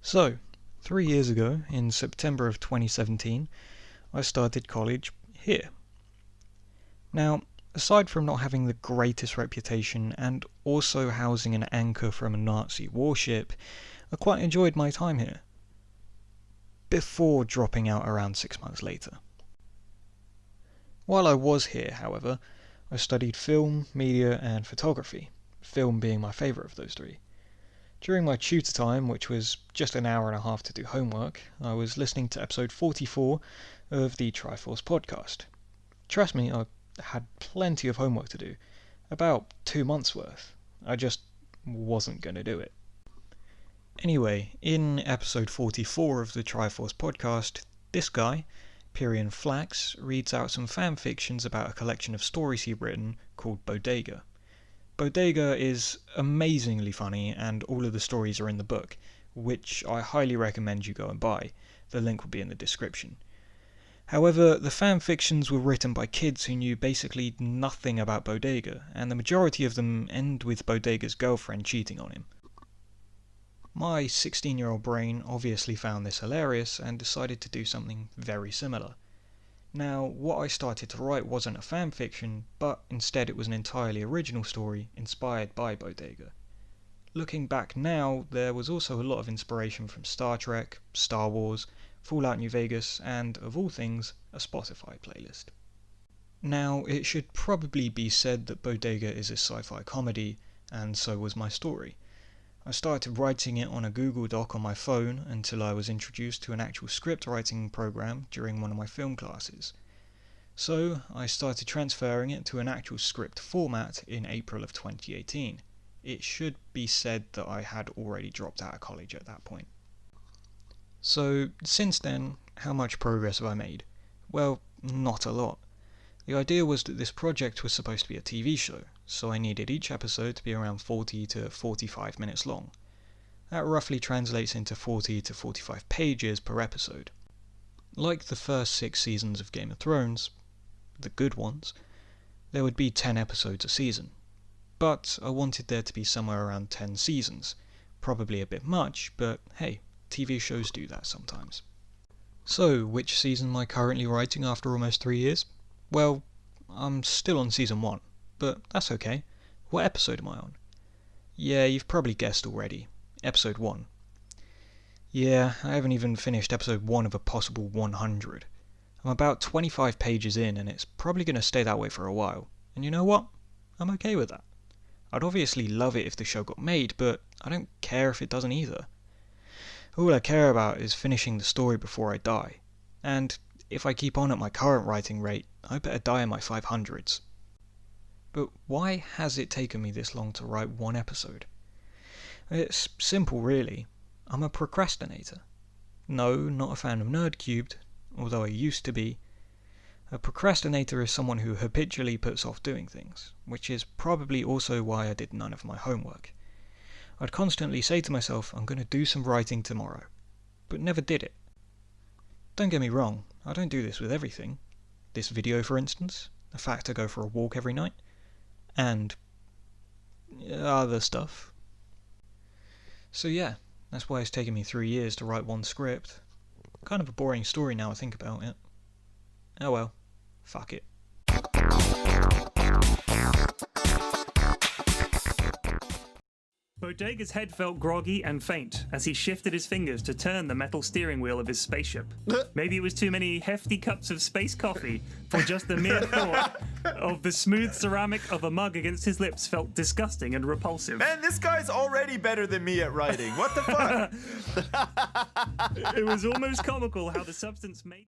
So, 3 years ago, in September of 2017, I started college here. Now, aside from not having the greatest reputation and also housing an anchor from a Nazi warship, I quite enjoyed my time here. Before dropping out around 6 months later. While I was here, however, I studied film, media and photography, film being my favourite of those three. During my tutor time, which was just an hour and a half to do homework, I was listening to episode 44 of the Triforce podcast. Trust me, I had plenty of homework to do, about 2 months worth. I just wasn't going to do it. Anyway, in episode 44 of the Triforce podcast, this guy, Pyrian Flax, reads out some fan fictions about a collection of stories he'd written called Bodega. Bodega is amazingly funny, and all of the stories are in the book, which I highly recommend you go and buy. The link will be in the description. However, the fan fictions were written by kids who knew basically nothing about Bodega, and the majority of them end with Bodega's girlfriend cheating on him. My 16-year-old brain obviously found this hilarious and decided to do something very similar. Now, what I started to write wasn't a fan fiction, but instead it was an entirely original story inspired by Bodega. Looking back now, there was also a lot of inspiration from Star Trek, Star Wars, Fallout New Vegas, and, of all things, a Spotify playlist. Now, it should probably be said that Bodega is a sci-fi comedy, and so was my story. I started writing it on a Google Doc on my phone until I was introduced to an actual script writing program during one of my film classes. So I started transferring it to an actual script format in April of 2018. It should be said that I had already dropped out of college at that point. So since then, how much progress have I made? Well, not a lot. The idea was that this project was supposed to be a TV show, so I needed each episode to be around 40 to 45 minutes long. That roughly translates into 40 to 45 pages per episode. Like the first 6 seasons of Game of Thrones, the good ones, there would be 10 episodes a season. But I wanted there to be somewhere around 10 seasons. Probably a bit much, but hey, TV shows do that sometimes. So, which season am I currently writing after almost 3 years? Well, I'm still on season 1, but that's okay. What episode am I on? Yeah, you've probably guessed already. Episode 1. Yeah, I haven't even finished episode 1 of a possible 100. I'm about 25 pages in, and it's probably going to stay that way for a while. And you know what? I'm okay with that. I'd obviously love it if the show got made, but I don't care if it doesn't either. All I care about is finishing the story before I die. And if I keep on at my current writing rate, I better die in my 500s. But why has it taken me this long to write one episode? It's simple really. I'm a procrastinator. No, not a fan of Nerdcubed, although I used to be. A procrastinator is someone who habitually puts off doing things, which is probably also why I did none of my homework. I'd constantly say to myself, I'm going to do some writing tomorrow, but never did it. Don't get me wrong, I don't do this with everything. This video, for instance, the fact I go for a walk every night, and other stuff. So yeah, that's why it's taken me 3 years to write one script. Kind of a boring story now I think about it. Oh well, fuck it. Bodega's head felt groggy and faint as he shifted his fingers to turn the metal steering wheel of his spaceship. Maybe it was too many hefty cups of space coffee, for just the mere thought of the smooth ceramic of a mug against his lips felt disgusting and repulsive. Man, this guy's already better than me at writing. What the fuck? It was almost comical how the substance made...